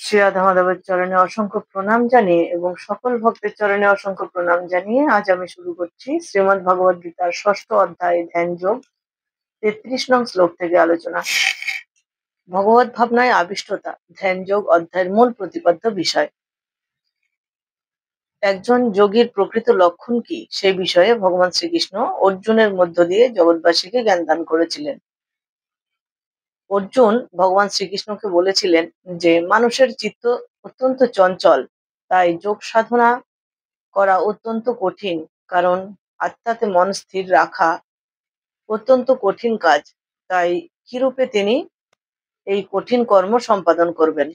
শ্রী রাধা মাধবের চরণে অসংখ্য প্রণাম জানিয়ে এবং সকল ভক্তের চরণে অসংখ্য প্রণাম জানিয়ে আজ আমি শুরু করছি শ্রীমদ্ ভগবদ গীতার ৬ষ্ঠ অধ্যায় ধ্যান যোগ ৩৩ নং শ্লোক থেকে আলোচনা। ভগবত ভাবনায় আবিষ্টতা ধ্যান যোগ অধ্যায়ের মূল প্রতিপাদ্য বিষয়। একজন যোগীর প্রকৃত লক্ষণ কি সেই বিষয়ে ভগবান শ্রীকৃষ্ণ অর্জুনের মধ্য দিয়ে জগৎবাসীকে জ্ঞান দান করেছিলেন। অর্জুন ভগবান শ্রীকৃষ্ণকে বলেছিলেন যে মানুষের চিত্ত অত্যন্ত চঞ্চল, তাই যোগ সাধনা করা অত্যন্ত কঠিন, কারণ আত্মাতে মন স্থির রাখা অত্যন্ত কঠিন কাজ। তাই কিরূপে তিনি এই কঠিন কর্ম সম্পাদন করবেন।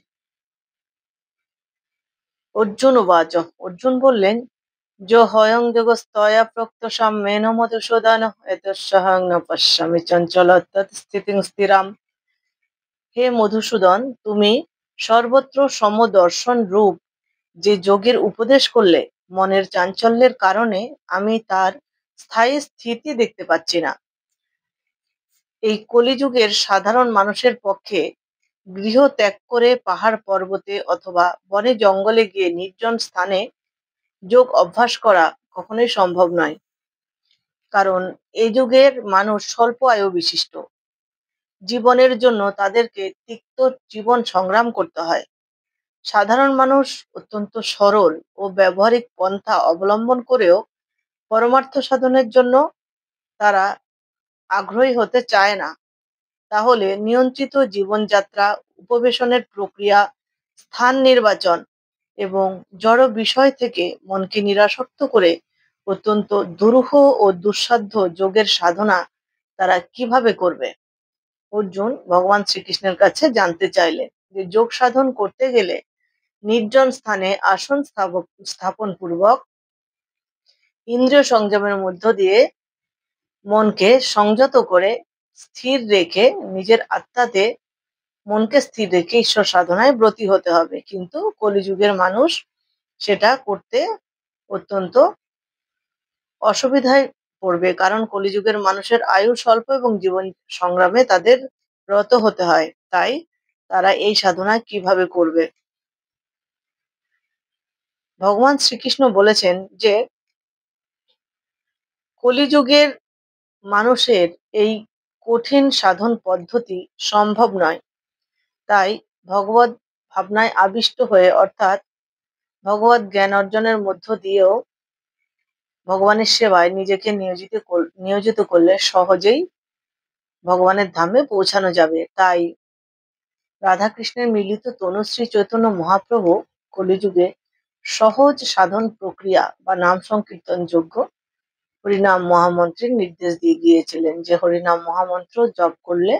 অর্জুন উবাচ, অর্জুন বললেন, হয়ং যোগস্তয়া প্রোক্ত সাম্যেন মধুসূদন এতস্যাহং ন পশ্যমি চঞ্চল তৎস্থিতিং স্থিরাম। হে মধুসূদন, তুমি সর্বত্র সমদর্শন রূপ যে যোগের উপদেশ করলে, মনের চাঞ্চল্যের কারণে আমি তার স্থায়ী স্থিতি দেখতে পাচ্ছি না। এই কলিযুগের সাধারণ মানুষের পক্ষে গৃহ ত্যাগ করে পাহাড় পর্বতে অথবা বনে জঙ্গলে গিয়ে নির্জন স্থানে যোগ অভ্যাস করা কখনোই সম্ভব নয়, কারণ এই যুগের মানুষ স্বল্প আয়ু বিশিষ্ট। জীবনের জন্য তাদেরকে তিক্ত জীবন সংগ্রাম করতে হয়। সাধারণ মানুষ অত্যন্ত সরল ও ব্যবহারিক পন্থা অবলম্বন করেও পরমার্থ সাধনের জন্য তারা আগ্রহী হতে চায় না। তাহলে নিয়ন্ত্রিত জীবনযাত্রা, উপবেশনের প্রক্রিয়া, স্থান নির্বাচন এবং জড় বিষয় থেকে মনকে নিরাসক্ত করে অত্যন্ত দুরূহ ও দুঃসাধ্য যোগের সাধনা তারা কিভাবে করবে। অর্জুন ভগবান শ্রীকৃষ্ণের কাছে জানতে চাইলেন যে যোগ সাধন করতে গেলে নির্জন স্থানে আসন স্থাপন পূর্বক ইন্দ্রিয় সংযমের মধ্য দিয়ে মনকে সংযত করে স্থির রেখে নিজের আত্মাতে মনকে স্থির রেখে ঈশ্বর সাধনায় ব্রতী হতে হবে। কিন্তু কলিযুগের মানুষ সেটা করতে অত্যন্ত অসুবিধায় পড়বে, কারণ কলিযুগের মানুষের আয়ু স্বল্প এবং জীবন সংগ্রামে তাদের রত হতে হয়। তাই তারা এই সাধনা কিভাবে করবে। ভগবান শ্রীকৃষ্ণ বলেছেন যে কলিযুগের মানুষের এই কঠিন সাধন পদ্ধতি সম্ভব নয়। তাই ভগবত ভাবনায় আবিষ্ট হয়ে, অর্থাৎ ভগবত জ্ঞান অর্জনের মধ্য দিয়েও ভগবানের সেবায় নিজেকে নিয়োজিত করলে সহজেই ভগবানের ধামে পৌঁছানো যাবে। তাই রাধাকৃষ্ণের মিলিত তনু শ্রী চৈতন্য মহাপ্রভু কলিযুগে সহজ সাধন প্রক্রিয়া বা নাম সংকীর্তন যোগ্য হরিনাম মহামন্ত্রের নির্দেশ দিয়ে গিয়েছিলেন, যে হরিনাম মহামন্ত্র জপ করলে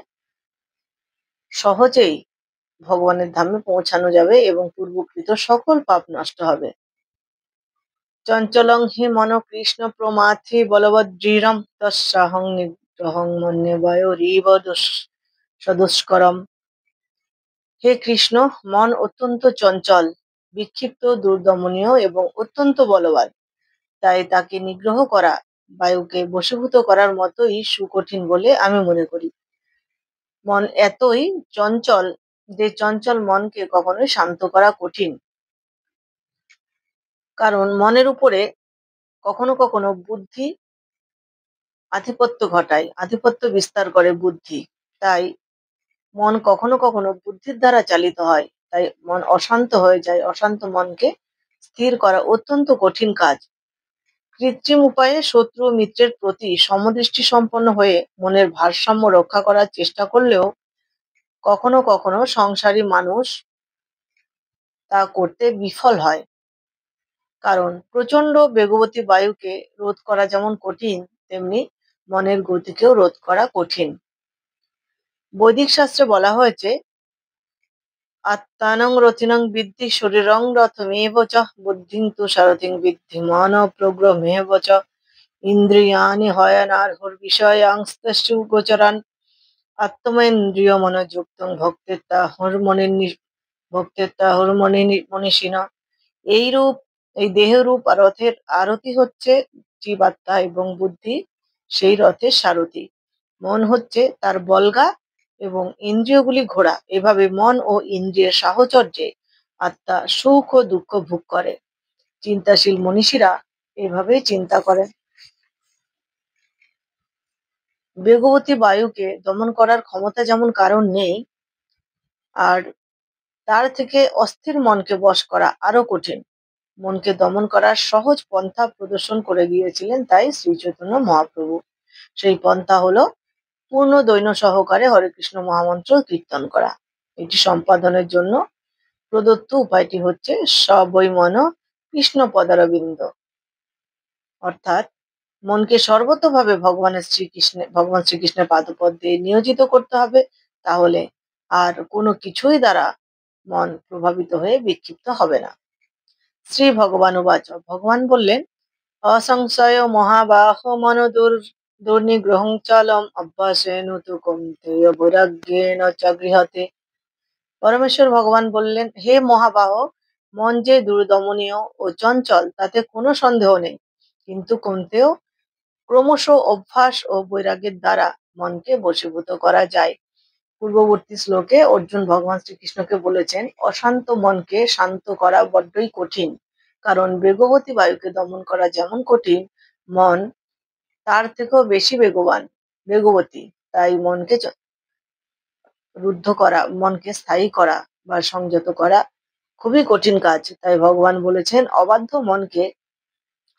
সহজেই ভগবানের ধামে পৌঁছানো যাবে এবং পূর্বকৃত সকল পাপ নষ্ট হবে। চঞ্চলং হি মন কৃষ্ণ প্রমাথি বলবদৃঢ়ম তস্যাহং নিগ্রহং মন্যে বয়োরিব সদুষ্করম। হে কৃষ্ণ, মন অত্যন্ত চঞ্চল, বিক্ষিপ্ত, দুর্দমনীয় এবং অত্যন্ত বলবান। তাই তাকে নিগ্রহ করা বায়ুকে বশীভূত করার মতোই সুকঠিন বলে আমি মনে করি। মন এতই চঞ্চল যে চঞ্চল মনকে কখনোই শান্ত করা কঠিন, কারণ মনের উপরে কখনো কখনো বুদ্ধি আধিপত্য বিস্তার করে বুদ্ধি। তাই মন কখনো কখনো বুদ্ধির দ্বারা চালিত হয়, তাই মন অশান্ত হয়ে যায়। অশান্ত মনকে স্থির করা অত্যন্ত কঠিন কাজ। কৃত্রিম উপায়ে শত্রু ও মিত্রের প্রতি সমদৃষ্টি সম্পন্ন হয়ে মনের ভারসাম্য রক্ষা করার চেষ্টা করলেও কখনো কখনো সংসারী মানুষ তা করতে বিফল হয়, কারণ প্রচন্ড বেগবতী বায়ুকে রোধ করা যেমন কঠিন, তেমনি মনের গতিকেও রোধ করা কঠিন। বৈদিক শাস্ত্রে বলা হয়েছে, আত্মানং রথিনং বিদ্ধি শরীরং রথমেব চ বুদ্ধিং তু সারথিং বিদ্ধি মন প্রগ্রহেব চ ইন্দ্রিয়াণি হয়নার্হুর বিষয়াংস্তস্য গোচরান আত্মেন্দ্রিয় মনোযুক্তং ভক্তেত্তাহুর মনীষিণা। এই দেহরূপ আর রথের আরতি হচ্ছে জীবাত্মা এবং বুদ্ধি সেই রথের সারথি। মন হচ্ছে তার বলগা এবং ইন্দ্রিয়গুলি ঘোরা। এভাবে মন ও ইন্দ্রিয়ের সাহচর্যে আত্মা সুখ ও দুঃখ ভোগ করে। চিন্তাশীল মনীষীরা এভাবেই চিন্তা করেন। বেগবতী বায়ুকে দমন করার ক্ষমতা যেমন কারণ নেই, আর তার থেকে অস্থির মনকে বশ করা আরো কঠিন। মনকে দমন করার সহজ পন্থা প্রদর্শন করে গিয়েছিলেন তাই শ্রী চৈতন্য মহাপ্রভু। সেই পন্থা হলো পূর্ণ দৈন্য সহকারে হরে কৃষ্ণ মহামন্ত্র কীর্তন করা। এটি সম্পাদনের জন্য প্রদত্ত উপায়টি হচ্ছে সবই মন কৃষ্ণ পদারবিন্দ, অর্থাৎ মনকে সর্বতোভাবে ভগবান শ্রীকৃষ্ণের পাদপদ্মে নিয়োজিত করতে হবে। তাহলে আর কোনো কিছুই দ্বারা মন প্রভাবিত হয়ে বিক্ষিপ্ত হবে না। শ্রী ভগবানুবাচ, ভগবান বললেন, অসংশয় মহাবাহ মন দুর্নিগ্রহং চলম অভ্যাসেন তু কৌন্তেয় বৈরাগ্যেন চ গৃহতে। পরমেশ্বর ভগবান বললেন, হে মহাবাহ, মন যে দুর্দমনীয় ও চঞ্চল তাতে কোনো সন্দেহ নেই, কিন্তু কৌন্তেয়, ক্রমশ অভ্যাস ও বৈরাগ্যের দ্বারা মনকে বশীভূত করা যায়। পূর্ববর্তী শ্লোকে অর্জুন ভগবান শ্রীকৃষ্ণকে বলেছেন, অশান্ত মনকে শান্ত করা বড্ডই কঠিন, কারণ বেগবতী বায়ুকে দমন করা যেমন কঠিন, মন তার থেকেও বেশি বেগবতী। তাই মনকে স্থায়ী করা বা সংযত করা খুবই কঠিন কাজ। তাই ভগবান বলেছেন, অবাধ্য মনকে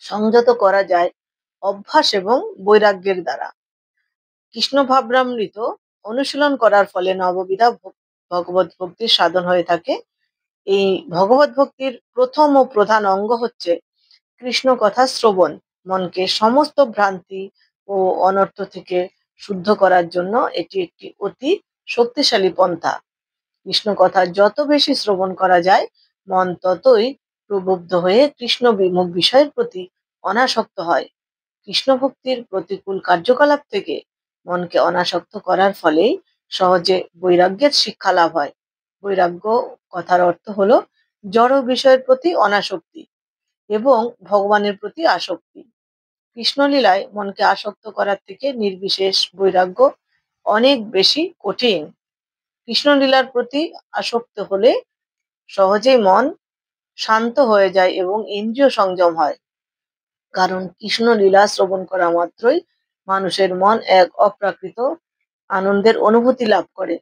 সংযত করা যায় অভ্যাস এবং বৈরাগ্যের দ্বারা। কৃষ্ণ ভাবনামৃত অনুশীলন করার ফলে নববিধা ভগবত ভক্তির সাধন হয়ে থাকে। এই ভগবত ভক্তির প্রথম ও প্রধান অঙ্গ হচ্ছে কৃষ্ণ কথা শ্রবণ। মনকে সমস্ত ভ্রান্তি ও অনর্থ থেকে শুদ্ধ করার জন্য এটি একটি অতি শক্তিশালী পন্থা। কৃষ্ণ কথা যত বেশি শ্রবণ করা যায়, মন ততই প্রবুদ্ধ হয়ে কৃষ্ণ বিমুখ বিষয়ের প্রতি অনাসক্ত হয়। কৃষ্ণ ভক্তির প্রতিকূল কার্যকলাপ থেকে মনকে অনাসক্ত করার ফলেই সহজে বৈরাগ্যের শিক্ষা লাভ হয়। বৈরাগ্য কথার অর্থ হলো জড় বিষয়ের প্রতি অনাসক্তি এবং ভগবানের প্রতি আসক্তি। কৃষ্ণলীলায় মনকে আসক্ত করার থেকে নির্বিশেষ বৈরাগ্য অনেক বেশি কঠিন। কৃষ্ণলীলার প্রতি আসক্ত হলে সহজেই মন শান্ত হয়ে যায় এবং ইন্দ্রিয় সংযম হয়, কারণ কৃষ্ণ লীলা শ্রবণ করা মাত্রই মানুষের মন এক অপ্রাকৃত আনন্দের অনুভূতি লাভ করে।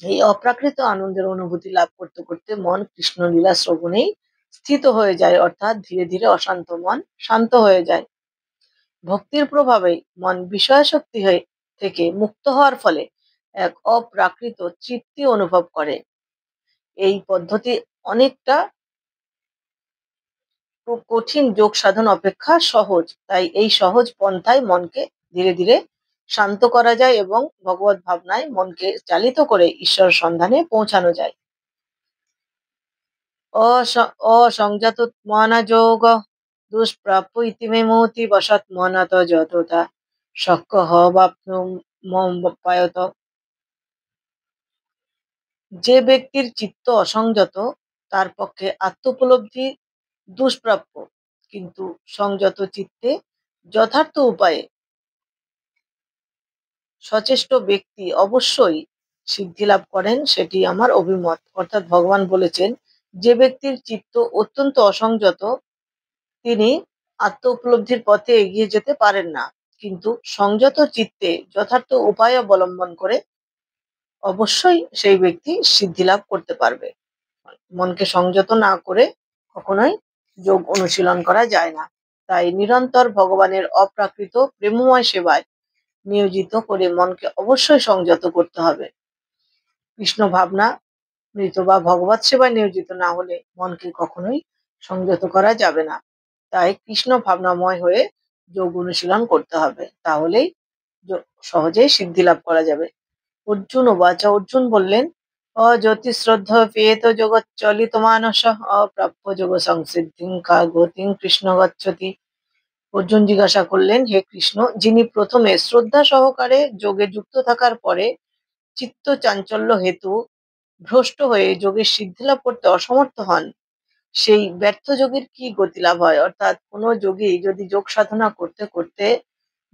এই অপ্রাকৃত আনন্দের অনুভূতি লাভ করতে করতে মন কৃষ্ণ লীলা শ্রবণেই স্থিত হয়ে যায়, অর্থাৎ ধীরে ধীরে অশান্ত মন শান্ত হয়ে যায়। ভক্তির প্রভাবে মন বিষয়াসক্তি থেকে মুক্ত হওয়ার ফলে এক অপ্রাকৃত তৃপ্তি অনুভব করে। এই পদ্ধতি অনেকটা কঠিন যোগ সাধন অপেক্ষা সহজ। তাই এই সহজ পন্থায় মনকে ধীরে ধীরে শান্ত করা যায় এবং ভগবত ভাবনায় মনকে চালিত করে ঈশ্বর সন্ধানে পৌঁছানো যায়। অসংজাত মন যোগ দুষ্প্রাপ্য ইতিমেমতি বসত মনত যততা শক্য হবাপ্নুপায়ত। যে ব্যক্তির চিত্ত অসংযত তার পক্ষে আত্মোপলব্ধি দুষ্প্রাপ্য, কিন্তু সংযত চিত্তে যথার্থ উপায়ে সচেষ্ট ব্যক্তি অবশ্যই সিদ্ধি লাভ করেন, সেটি আমার অভিমত। অর্থাৎ ভগবান বলেছেন, যে ব্যক্তির চিত্ত অত্যন্ত অসংযত তিনি আত্ম উপলব্ধির পথে এগিয়ে যেতে পারেন না, কিন্তু সংযত চিত্তে যথার্থ উপায় অবলম্বন করে অবশ্যই সেই ব্যক্তি সিদ্ধি লাভ করতে পারবে। মনকে সংযত না করে কখনোই যোগ অনুশীলন করা যায় না। তাই নিরন্তর ভগবানের অপ্রাকৃত প্রেমময় সেবায় নিয়োজিত করে মনকে অবশ্যই সংযত করতে হবে। কৃষ্ণ ভাবনা মৃত বা ভগবত সেবায় নিয়োজিত না হলে মনকে কখনোই সংযত করা যাবে না। তাই কৃষ্ণ ভাবনাময় হয়ে যোগ অনুশীলন করতে হবে, তাহলেই সহজেই সিদ্ধি লাভ করা যাবে। অর্জুন বললেন, অজ্যোতি শ্রদ্ধা পেত জগৎ চলিত মানস অপ্রাপ্য যোগ সংসিদ্ধিং কা গতিং কৃষ্ণ গচ্ছতি। অর্জুন জিজ্ঞাসা করলেন, হে কৃষ্ণ, যিনি প্রথমে শ্রদ্ধা সহকারে যোগে যুক্ত থাকার পরে চিত্ত চাঞ্চল্য হেতু ভ্রষ্ট হয়ে যোগের সিদ্ধি লাভ করতে অসমর্থ হন, সেই ব্যর্থ যোগীর কি গতি লাভ হয়? অর্থাৎ কোনো যোগী যদি যোগ সাধনা করতে করতে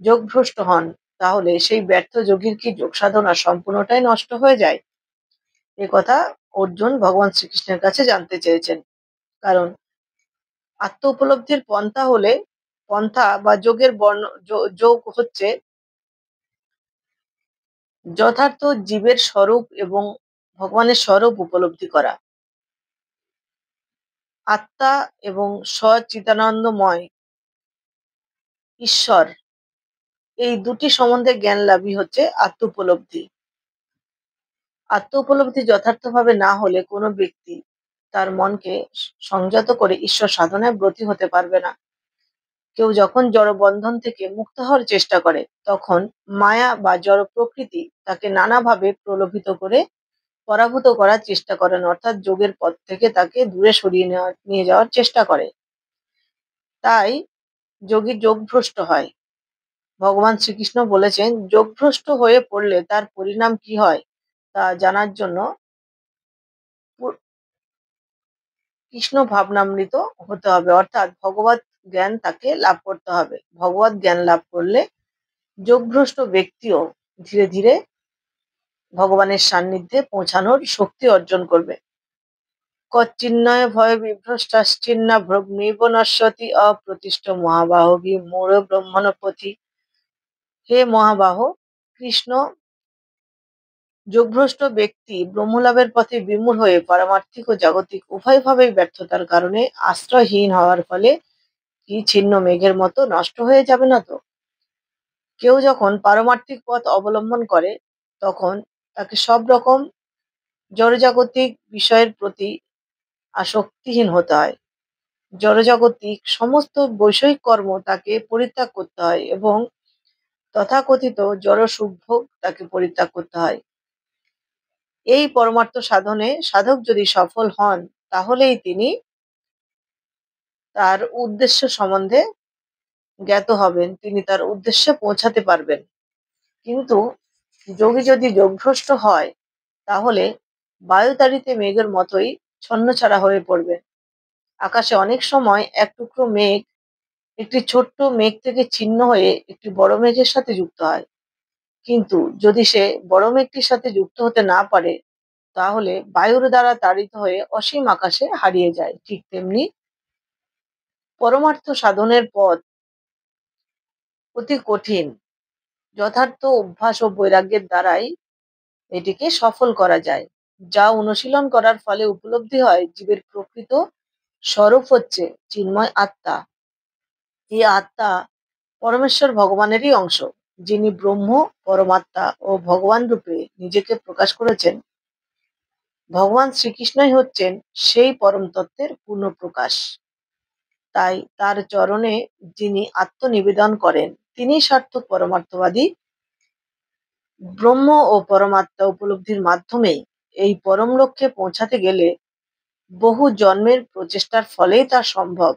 যোগ ভ্রষ্ট হন, তাহলে সেই ব্যর্থ যোগীর কি যোগ সাধনা সম্পূর্ণটাই নষ্ট হয়ে যায়? এ কথা অর্জুন ভগবান শ্রীকৃষ্ণের কাছে জানতে চেয়েছেন। কারণ আত্ম উপলব্ধির পন্থা বা যোগ হচ্ছে যথার্থ জীবের স্বরূপ এবং ভগবানের স্বরূপ উপলব্ধি করা। আত্মা এবং সচ্চিদানন্দময় ঈশ্বর, এই দুটি সম্বন্ধে জ্ঞান লাভই হচ্ছে আত্ম উপলব্ধি। আত্ম উপলব্ধি যথার্থভাবে না হলে কোনো ব্যক্তি তার মনকে সংযত করে ঈশ্বর সাধনায় ব্রতী হতে পারবে না। কেউ যখন জড় বন্ধন থেকে মুক্ত হওয়ার চেষ্টা করে, তখন মায়া বা জড় প্রকৃতি তাকে নানাভাবে প্রলোভিত করে পরাভূত করার চেষ্টা করেন, অর্থাৎ যোগের পথ থেকে তাকে দূরে সরিয়ে নিয়ে যাওয়ার চেষ্টা করে। তাই যোগী যোগভ্রষ্ট হয়। ভগবান শ্রীকৃষ্ণ বলেছেন, যোগভ্রষ্ট হয়ে পড়লে তার পরিণাম কি হয় তা জানার জন্য কৃষ্ণ ভাবনামৃত হতে হবে, অর্থাৎ ভগবত জ্ঞান তাকে লাভ করতে হবে। ভগবত জ্ঞান লাভ করলে যোগভ্রষ্ট ব্যক্তিও ধীরে ধীরে ভগবানের সান্নিধ্যে পৌঁছানোর শক্তি অর্জন করবে। কচ্চিন্নয় ভয় বিভ্রষ্টাশ্চিন্না ভ্রগ্নৈব নশ্যতি অপ্রতিষ্ঠ মহাবাহবি মূঢ় ব্রহ্মণপথি। হে মহাবাহ, কৃষ্ণ যোগভ্রষ্ট ব্যক্তি ব্রহ্মলাভের পথে বিমূঢ় হয়ে পারমার্থিক ও জাগতিক উভয়ভাবেই ব্যর্থতার কারণে আশ্রয়হীন হওয়ার ফলে কি ছিন্ন মেঘের মতো নষ্ট হয়ে যাবে না তো? কেউ যখন পারমার্থিক পথ অবলম্বন করে, তখন তাকে সব রকম জড়জাগতিক বিষয়ের প্রতি আসক্তিহীন হতে হয়। জড়জাগতিক সমস্ত বৈষয়িক কর্ম তাকে পরিত্যাগ করতে হয় এবং তথাকথিত জড় সুখভোগ তাকে পরিত্যাগ করতে হয়। এই পরমার্থ সাধনে সাধক যদি সফল হন, তাহলেই তিনি তার উদ্দেশ্য সম্বন্ধে জ্ঞাত হবেন, তিনি তার উদ্দেশ্যে পৌঁছাতে পারবেন। কিন্তু যোগী যদি যোগভ্রষ্ট হয়, তাহলে বায়ুতাড়িতে মেঘের মতোই ছন্নছাড়া হয়ে পড়বে। আকাশে অনেক সময় এক টুকরো মেঘ একটি ছোট্ট মেঘ থেকে ছিন্ন হয়ে একটি বড় মেঘের সাথে যুক্ত হয়। কিন্তু যদি সে বড় মেঘটির সাথে যুক্ত হতে না পারে, তাহলে বায়ুর দ্বারা তাড়িত হয়ে অসীম আকাশে হারিয়ে যায়। ঠিক তেমনি পরমার্থ সাধনের পথ অতি কঠিন। যথার্থ অভ্যাস ও বৈরাগ্যের দ্বারাই এটিকে সফল করা যায়। যা অনুশীলন করার ফলে উপলব্ধি হয়, জীবের প্রকৃত স্বরূপ হচ্ছে চিন্ময় আত্মা। এই আত্মা পরমেশ্বর ভগবানেরই অংশ, যিনি ব্রহ্ম, পরমাত্মা ও ভগবান রূপে নিজেকে প্রকাশ করেছেন। ভগবান শ্রীকৃষ্ণই হচ্ছেন সেই পরম তত্ত্বের পূর্ণ প্রকাশ। তাই তার চরণে যিনি আত্মনিবেদন করেন, তিনি সার্থক পরমার্থবাদী। ব্রহ্ম ও পরমাত্মা উপলব্ধির মাধ্যমেই এই পরম লক্ষ্যে পৌঁছাতে গেলে বহু জন্মের প্রচেষ্টার ফলেই তা সম্ভব।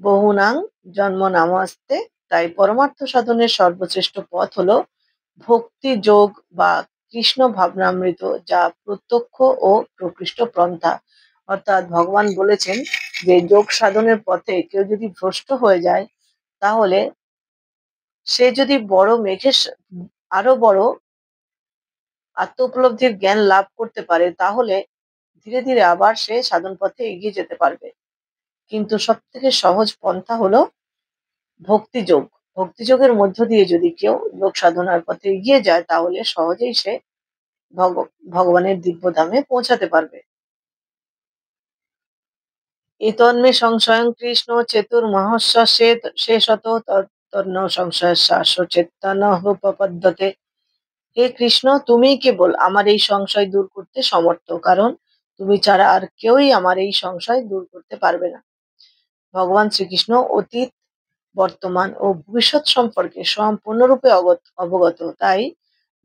বহুনাং জন্ম নামাস্তে। তাই পরমার্থ সাধনের সর্বশ্রেষ্ঠ পথ হলো ভক্তি যোগ বা কৃষ্ণ ভাবনামৃত, যা প্রত্যক্ষ ও প্রকৃষ্ট পন্থা। অর্থাৎ ভগবান বলেছেন যে যোগ সাধনের পথে কেউ যদি ভ্রষ্ট হয়ে যায়, তাহলে সে যদি আরো বড় আত্ম উপলব্ধির জ্ঞান লাভ করতে পারে, তাহলে ধীরে ধীরে আবার সে সাধন পথে এগিয়ে যেতে পারবে। কিন্তু সব থেকে সহজ পন্থা হলো ভক্তিযোগ। ভক্তিযোগের মধ্য দিয়ে যদি কেউ যোগ সাধনার পথে এগিয়ে যায়, তাহলে সহজেই সে ভগবানের দিব্যধামে পৌঁছাতে পারবে। এতন্মে সংশয়ং কৃষ্ণ চেতুর্মহস্য শেষত তন্ন সংশয় চেতন উপপদ্যতে। হে কৃষ্ণ, তুমিই কেবল আমার এই সংশয় দূর করতে সমর্থ, কারণ তুমি ছাড়া আর কেউই আমার এই সংশয় দূর করতে পারবে না। ভগবান শ্রীকৃষ্ণ অতীত, বর্তমান ও ভবিষ্যৎ সম্পর্কে সম্পূর্ণরূপে অবগত। তাই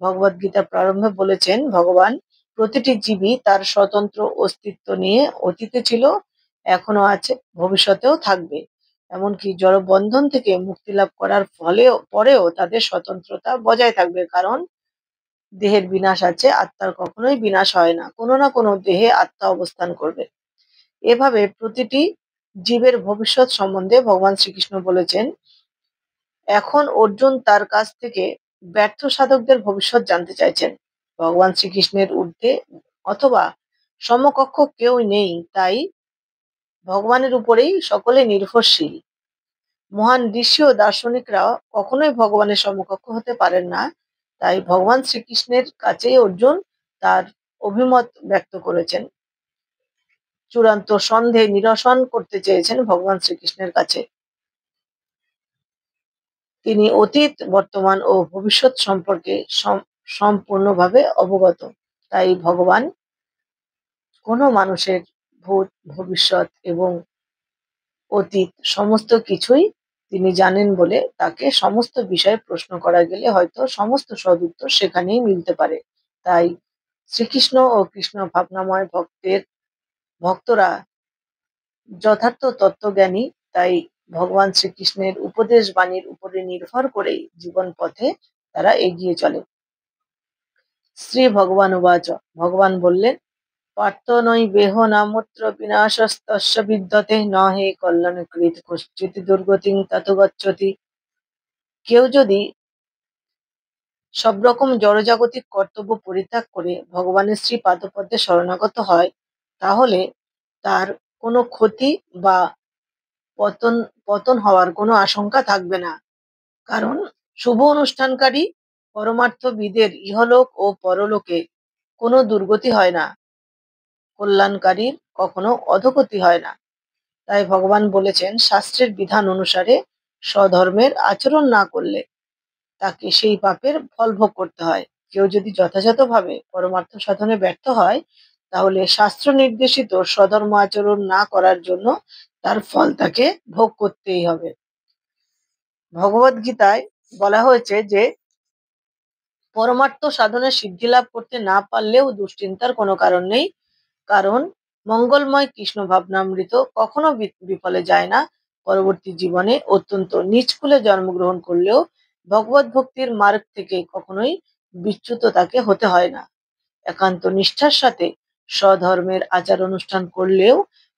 ভগবদ গীতার প্রারম্ভে বলেছেন, ভগবান প্রতিটি জীবই তার স্বতন্ত্র অস্তিত্ব নিয়ে অতীতে ছিল, এখনো আছে, ভবিষ্যতেও থাকবে। এমনকি জড় বন্ধন থেকে মুক্তি লাভ করার পরেও তাদের স্বতন্ত্রতা বজায় থাকবে, কারণ দেহের বিনাশ আছে, আত্মার কখনোই বিনাশ হয় না। কোনো না কোনো দেহে আত্মা অবস্থান করবে। এভাবে প্রতিটি জীবের ভবিষ্যৎ সম্বন্ধে ভগবান শ্রীকৃষ্ণ বলেছেন। এখন অর্জুন তার কাছ থেকে ব্যর্থ সাধকদের ভবিষ্যৎ জানতে চাইছেন। ভগবান শ্রীকৃষ্ণের ঊর্ধ্বে অথবা সমকক্ষ কেউ নেই, তাই ভগবানের উপরেই সকলে নির্ভরশীল। মহান ঋষি ও দার্শনিকরা কখনোই ভগবানের সমকক্ষ হতে পারেন না, তাই ভগবান শ্রীকৃষ্ণের কাছেই অর্জুন তার অভিমত ব্যক্ত করেছেন। চূড়ান্ত সন্দেহ নিরসন করতে চেয়েছেন ভগবান শ্রীকৃষ্ণের কাছে। তিনি অতীত, বর্তমান ও ভবিষ্যৎ সম্পর্কে সম্পূর্ণভাবে অবগত। তাই ভগবান কোনো মানুষের ভূত, ভবিষ্যৎ এবং অতীত সমস্ত কিছুই তিনি জানেন বলে তাকে সমস্ত বিষয়ে প্রশ্ন করা গেলে হয়তো সমস্ত সদুত্তর সেখানেই মিলতে পারে। তাই শ্রীকৃষ্ণ ও কৃষ্ণ ভাবনাময় ভক্তরা যথার্থ তত্ত্বজ্ঞানী। তাই ভগবান শ্রীকৃষ্ণের উপদেশ বাণীর উপরে নির্ভর করেই জীবন পথে তারা এগিয়ে চলে। শ্রী ভগবান উবাচ, ভগবান বললেন, পার্থ নৈবেহ নামুত্র বিনাশস্তস্য বিদ্যতে ন হে কল্যাণকৃত কশ্চিৎ দুর্গতিং তত গচ্ছতি। কেউ যদি সব রকম জড়জাগতিক কর্তব্য পরিত্যাগ করে ভগবানের শ্রী পাদপদ্মে শরণাগত হয়, তাহলে তার কোনো ক্ষতি বা পতন পতন হওয়ার কোনো আশঙ্কা থাকবে না। কারণ শুভ অনুষ্ঠানকারী পরমার্থবিদের ইহলোক ও পরলোকে কোনো দুর্গতি হয় না, কল্যাণকারীর কখনো অধোগতি হয় না। তাই ভগবান বলেছেন, শাস্ত্রের বিধান অনুসারে স্বধর্মের আচরণ না করলে তাকে সেই পাপের ফল ভোগ করতে হয়। কেউ যদি যথাযথভাবে পরমার্থ সাধনে ব্যর্থ হয়, তাহলে শাস্ত্র নির্দেশিত স্বধর্ম আচরণ না করার জন্য তার ফল তাকে ভোগ করতেই হবে। ভগবদ গীতায় বলা হয়েছে যে পরমার্থ সাধনে সিদ্ধি লাভ করতে না পারলেও দুশ্চিন্তার কোনো কারণ নেই, কারণ মঙ্গলময় কৃষ্ণ ভাবনামৃত কখনো বিফলে যায় না। পরবর্তী জীবনে অত্যন্ত নিচকুলে জন্মগ্রহণ করলেও ভগবত ভক্তির মার্গ থেকে কখনোই বিচ্যুত তাকে হতে হয় না। একান্ত নিষ্ঠার সাথে স্বধর্মের আচার অনুষ্ঠান করলেও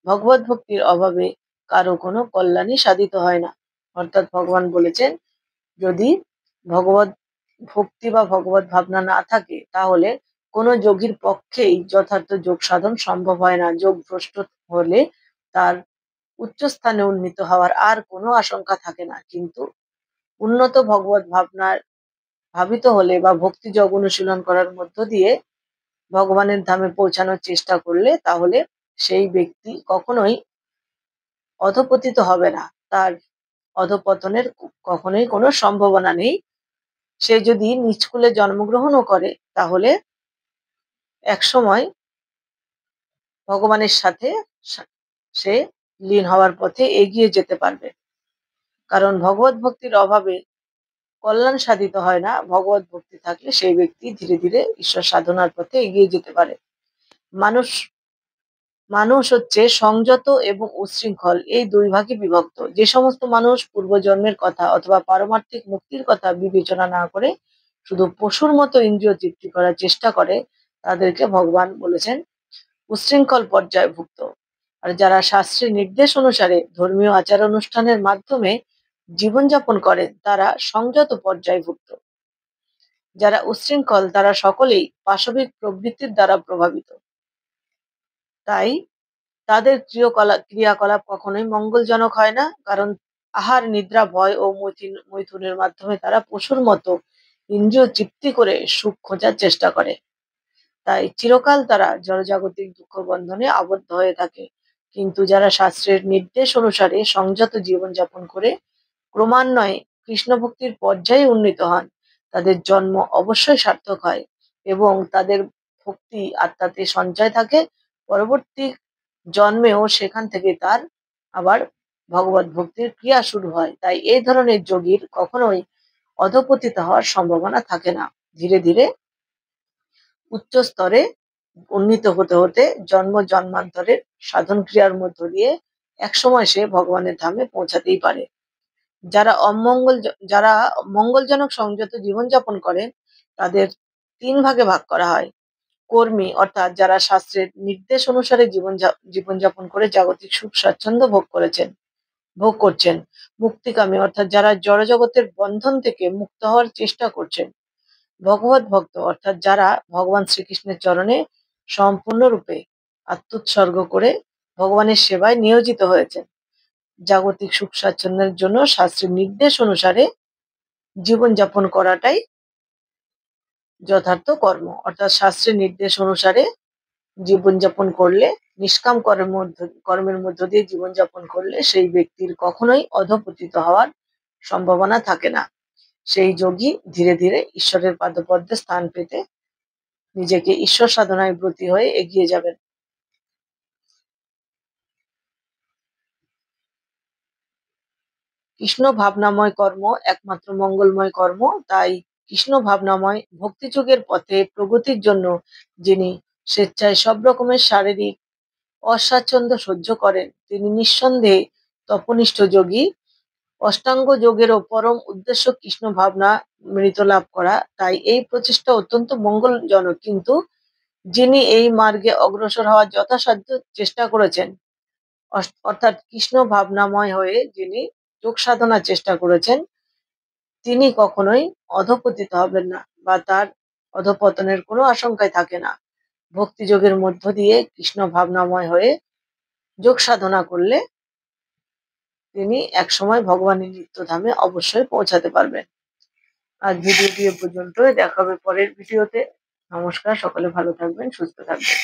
ভগবত ভক্তির অভাবে কারো কোনো কল্যাণই সাধিত হয় না। অর্থাৎ ভগবান বলেছেন, যদি ভগবত ভক্তি বা ভগবত ভাবনা না থাকে, তাহলে কোনো যোগীর পক্ষেই যথার্থ যোগ সাধন সম্ভব হয় না। যোগ ভ্রষ্ট হলে তার উচ্চস্থানে উন্নীত হওয়ার আর কোনো আশঙ্কা থাকে না। কিন্তু উন্নত ভগবত ভাবনার ভাবিত হলে বা ভক্তি যোগ অনুশীলন করার মধ্য দিয়ে ভগবানের ধামে পৌঁছানোর চেষ্টা করলে, তাহলে সেই ব্যক্তি কখনোই অধপতিত হবে না। তার অধপতনের কখনোই কোনো সম্ভাবনা নেই। সে যদি নিচকুলে জন্মগ্রহণও করে, তাহলে একসময় ভগবানের সাথে সে লীন হওয়ার পথে এগিয়ে যেতে পারবে। কারণ ভগবত ভক্তির অভাবে কল্যাণ সাধিত হয় না। ভগবত ভক্তি থাকলে সেই ব্যক্তি ধীরে ধীরে ঈশ্বর সাধনার পথে এগিয়ে যেতে পারে। মানুষ মানুষ হচ্ছে সংযত এবং উচ্ছৃঙ্খল, এই দুই ভাগে বিভক্ত। যে সমস্ত মানুষ পূর্বজন্মের কথা অথবা পারমার্থিক মুক্তির কথা বিবেচনা না করে শুধু পশুর মতো ইন্দ্রিয় তৃপ্তি করার চেষ্টা করে, তাদেরকে ভগবান বলেছেন উচ্ছৃঙ্খল পর্যায়ভুক্ত। আর যারা শাস্ত্রের নির্দেশ অনুসারে ধর্মীয় আচার অনুষ্ঠানের মাধ্যমে জীবনযাপন করেন, তারা সংযত পর্যায়ভুক্ত। যারা উচ্ছৃঙ্খল তারা সকলেই পাশবিক প্রবৃত্তির দ্বারা প্রভাবিত। তাই তাদের ক্রিয়াকলাপ কখনোই মঙ্গলজনক হয় না, কারণ আহার, নিদ্রা, ভয় ও মৈথুনের মাধ্যমে তারা পশুর মতো ইন্দ্রিয় তৃপ্তি করে সুখ খোঁজার চেষ্টা করে। তাই চিরকাল তারা জড়জাগতিক দুঃখ বন্ধনে আবদ্ধ হয়ে থাকে। কিন্তু যারা শাস্ত্রের নির্দেশ অনুসারে সংযত জীবনযাপন করে ক্রমান্বয়ে কৃষ্ণ ভক্তির পর্যায়ে উন্নীত হন, তাদের জন্ম অবশ্যই সার্থক হয় এবং তাদের ভক্তি আত্মাতে সঞ্চয় থাকে। পরবর্তী জন্মেও সেখান থেকে তার আবার ভগবত ভক্তির ক্রিয়া শুরু হয়। তাই এই ধরনের যোগীর কখনোই অধপতিত হওয়ার সম্ভাবনা থাকে না। ধীরে ধীরে উচ্চ স্তরে উন্নীত হতে হতে জন্ম জন্মান্তরের সাধন ক্রিয়ার মধ্য দিয়ে একসময় সে ভগবানের ধামে পৌঁছাতেই পারে। যারা মঙ্গলজনক সংযত জীবনযাপন করেন, তাদের তিন ভাগে ভাগ করা হয়। কর্মী, অর্থাৎ যারা শাস্ত্রের নির্দেশ অনুসারে জীবনযাপন করে জাগতিক সুখ স্বাচ্ছন্দ্য ভোগ করেছেন। ভোগ করছেন, মুক্তিকামী অর্থাৎ যারা জড়জগতের বন্ধন থেকে মুক্ত হওয়ার চেষ্টা করছেন, ভগবত ভক্ত অর্থাৎ যারা ভগবান শ্রীকৃষ্ণের চরণে সম্পূর্ণরূপে আত্মোৎসর্গ করে ভগবানের সেবায় নিয়োজিত হয়েছেন। জাগতিক সুখ স্বাচ্ছন্দ্যের জন্য শাস্ত্রের নির্দেশ অনুসারে জীবনযাপন করাটাই যথার্থ কর্ম, অর্থাৎ শাস্ত্রের নির্দেশ অনুসারে জীবনযাপন করলে, নিষ্কাম কর্মের মধ্য দিয়ে জীবনযাপন করলে সেই ব্যক্তির কখনোই অধঃপতিত হওয়ার সম্ভাবনা থাকে না। সেই যোগী ধীরে ধীরে ঈশ্বরের পাদপদ্মে স্থান পেতে নিজেকে ঈশ্বর সাধনায় ব্রতী হয়ে এগিয়ে যাবেন। কৃষ্ণ ভাবনাময় কর্ম একমাত্র মঙ্গলময় কর্ম। তাই কৃষ্ণ ভাবনাময় ভক্তিযোগের পথে প্রগতির জন্য যিনি স্বেচ্ছায় সব রকমের শারীরিক অস্বাচ্ছন্দ্য সহ্য করেন, তিনি নিঃসন্দেহে তপনিষ্ঠ যোগী। অষ্টাঙ্গ যোগেরও পরম উদ্দেশ্য কৃষ্ণ ভাবনা মৃত লাভ করা। তাই এই প্রচেষ্টা অত্যন্ত মঙ্গলজনক। কিন্তু যিনি এই মার্গে অগ্রসর হওয়ার যথাসাধ্য চেষ্টা করেছেন, অর্থাৎ কৃষ্ণ ভাবনাময় হয়ে যিনি যোগ সাধনার চেষ্টা করেছেন, তিনি কখনোই অধঃপতিত হবেন না বা তার অধঃপতনের কোনো আশঙ্কাই থাকে না। ভক্তিযোগের মধ্য দিয়ে কৃষ্ণ ভাবনাময় হয়ে যোগ সাধনা করলে তিনি একসময় ভগবানের নিত্যধামে অবশ্যই পৌঁছাতে পারবেন। আজ ভিডিওটি এ পর্যন্তই, দেখা হবে পরের ভিডিওতে। নমস্কার, সকলে ভালো থাকবেন, সুস্থ থাকবেন।